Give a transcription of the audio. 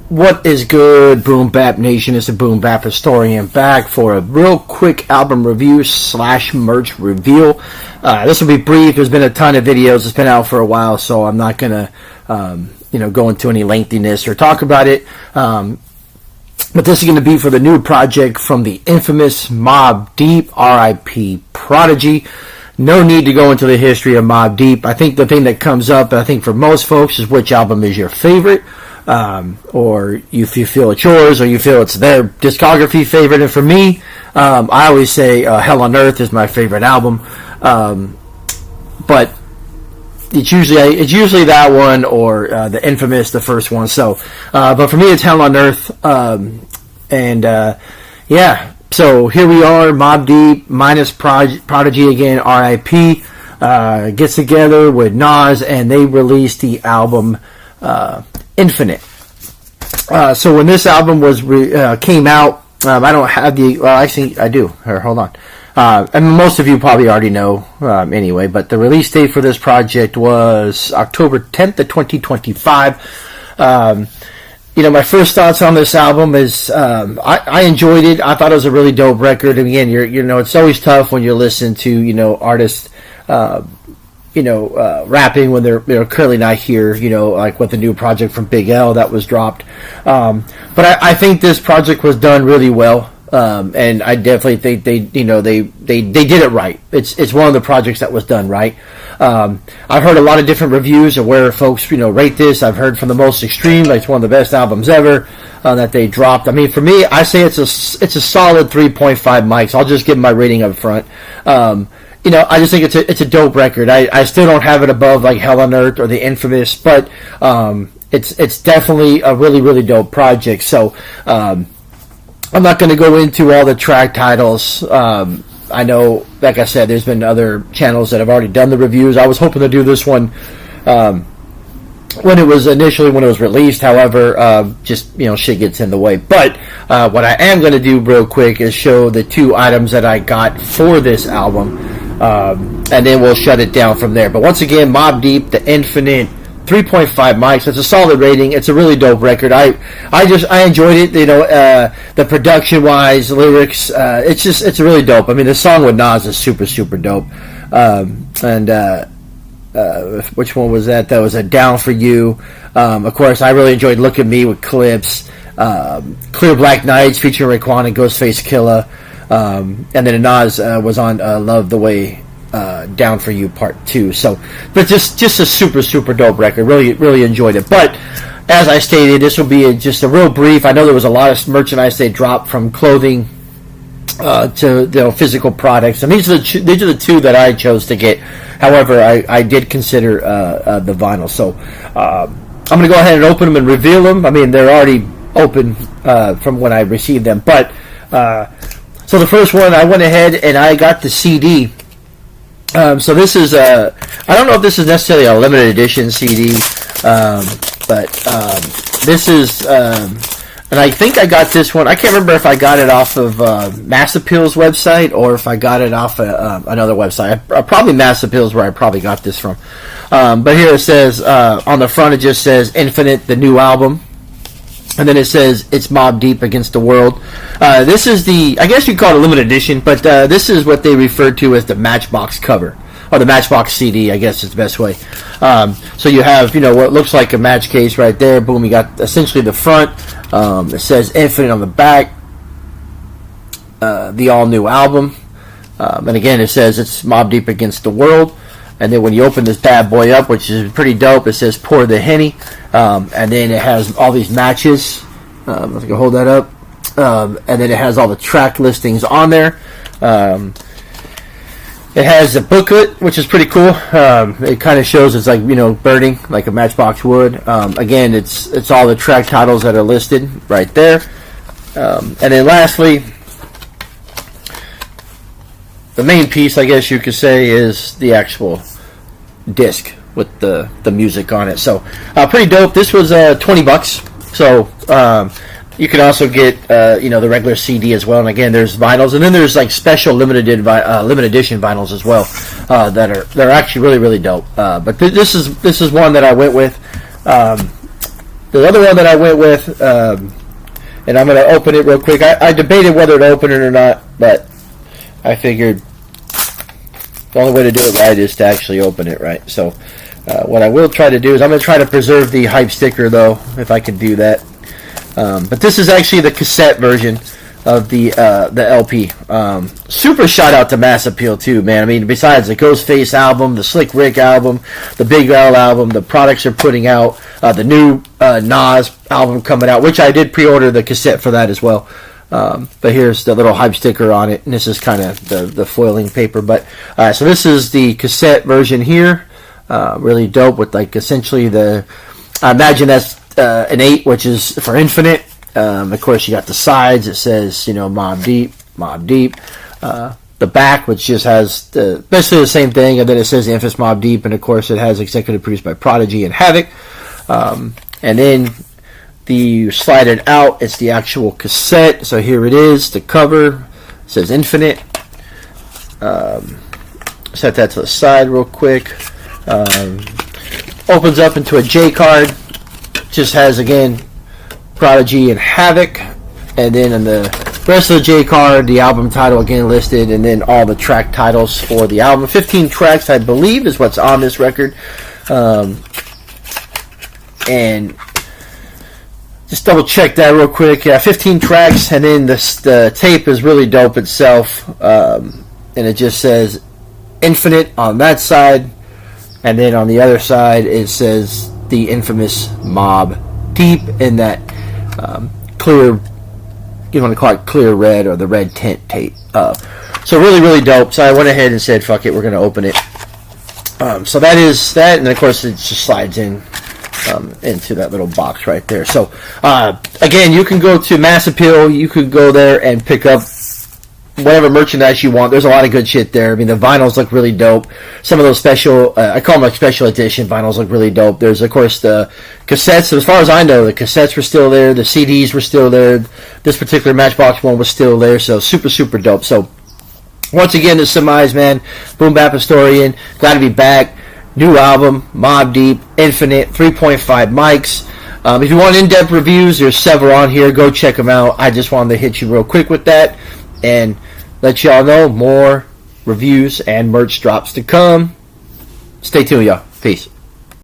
What is good, Boom Bap Nation? It's the Boom-BapHistorian back for a real quick album review / merch reveal. This will be brief. There's been a ton of videos. It's been out for a while, so I'm not gonna, go into any lengthiness or talk about it. But this is going to be for the new project from the infamous Mobb Deep, R.I.P. Prodigy. No need to go into the history of Mobb Deep. I think the thing that comes up, I think for most folks, is which album is your favorite. Or if you feel it's yours, or you feel it's their discography favorite. And for me, I always say Hell on Earth is my favorite album. But it's usually that one or the infamous, the first one. So, but for me, it's Hell on Earth. Yeah. So here we are, Mobb Deep minus Prodigy again, R.I.P. Gets together with Nas, and they released the album Infinite. So when this album was came out, I don't have the. Well, actually, I do. Here, hold on. And most of you probably already know anyway. But the release date for this project was October 10th of 2025. My first thoughts on this album is I enjoyed it. I thought it was a really dope record. And again, it's always tough when you listen to artists. Rapping when they're currently not here, like with the new project from Big L that was dropped. But I think this project was done really well. And I definitely think they did it right. It's one of the projects that was done right. I've heard a lot of different reviews of where folks, rate this. I've heard from the most extreme, like it's one of the best albums ever, that they dropped. I mean, for me, I say it's a solid 3.5 mics. I'll just give my rating up front. I just think it's a dope record. I still don't have it above like Hell on Earth or the infamous, but it's definitely a really, really dope project. So I'm not going to go into all the track titles. I know, like I said, there's been other channels that have already done the reviews. I was hoping to do this one when it was released. However, shit gets in the way. But what I am going to do real quick is show the two items that I got for this album. And then we'll shut it down from there. But once again, Mobb Deep, the Infinite, 3.5 mics. It's a solid rating. It's a really dope record. I enjoyed it. The production wise, lyrics. It's really dope. I mean, the song with Nas is super, super dope. Which one was that? That was a Down for You. Of course, I really enjoyed Look at Me with Clips. Clear Black Nights featuring Raekwon and Ghostface Killah. And then Nas was on Love the Way Down for You Part 2. So, but just a super, super dope record. Really, really enjoyed it. But as I stated, this will be just a real brief. I know there was a lot of merchandise they dropped, from clothing to physical products, and these are the two that I chose to get. However, I did consider the vinyl. So I'm going to go ahead and open them and reveal them. I mean, they're already open from when I received them, but. So the first one, I went ahead and I got the CD. So this is I don't know if this is necessarily a limited edition CD, but this is, and I think I got this one. I can't remember if I got it off of Mass Appeal's website or if I got it off another website. Probably Mass Appeal's where I probably got this from. But here it says, on the front it just says Infinite, the new album. And then it says, it's Mobb Deep Against the World. This is I guess you call it a limited edition, but this is what they refer to as the Matchbox cover. Or the Matchbox CD, I guess is the best way. So you have, what looks like a match case right there. Boom, you got essentially the front. It says Infinite on the back. The all-new album. And again, it says it's Mobb Deep Against the World. And then when you open this bad boy up, which is pretty dope, it says Pour the Henny. And then it has all these matches. If I can hold that up. And then it has all the track listings on there. It has a booklet, which is pretty cool. It kind of shows it's like, burning, like a matchbox would. Again, it's all the track titles that are listed right there. And then lastly, the main piece, I guess you could say, is the actual disc with the music on it. So pretty dope. This was $20. So you can also get the regular CD as well. And again, there's vinyls, and then there's like special limited edition vinyls as well that are actually really, really dope. But this is one that I went with. the other one that I went with, and I'm going to open it real quick. I debated whether to open it or not, but I figured the only way to do it right is to actually open it right. So what I will try to do is I'm going to try to preserve the hype sticker, though, if I can do that. But this is actually the cassette version of the LP. Super shout out to Mass Appeal too, man. I mean, besides the Ghostface album, the Slick Rick album, the Big L album, the products are putting out, the new Nas album coming out, which I did pre-order the cassette for that as well. But here's the little hype sticker on it, and this is kind of the foiling paper. But so this is the cassette version here. Really dope with like essentially I imagine that's an 8, which is for Infinite. Of course, you got the sides. It says, Mobb Deep, Mobb Deep. The back, which just has basically the same thing, and then it says Infamous Mobb Deep, and of course, it has executive produced by Prodigy and Havoc. And then you slide it out. It's the actual cassette. So here it is. The cover it says Infinite. Set that to the side real quick. Opens up into a J card. Just has again Prodigy and Havoc, and then in the rest of the J card, the album title again listed, and then all the track titles for the album. 15 tracks, I believe, is what's on this record. And just double check that real quick. Yeah, 15 tracks, and then the tape is really dope itself. And it just says Infinite on that side, and then on the other side it says the infamous Mobb Deep in that clear, you want to call it clear red or the red tint tape. So really, really dope. So I went ahead and said, fuck it, we're going to open it. So that is that, and of course it just slides in into that little box right there. So again, you can go to Mass Appeal, you could go there and pick up whatever merchandise you want. There's a lot of good shit there. I mean, the vinyls look really dope. Some of those special, I call them like special edition vinyls, look really dope. There's, of course, the cassettes. As far as I know, the cassettes were still there. The CDs were still there. This particular Matchbox one was still there. So super, super dope. So once again, this is Semize, man. Boom-BapHistorian. Glad to be back. New album, Mobb Deep, Infinite, 3.5 mics. If you want in-depth reviews, there's several on here. Go check them out. I just wanted to hit you real quick with that and let y'all know more reviews and merch drops to come. Stay tuned, y'all. Peace.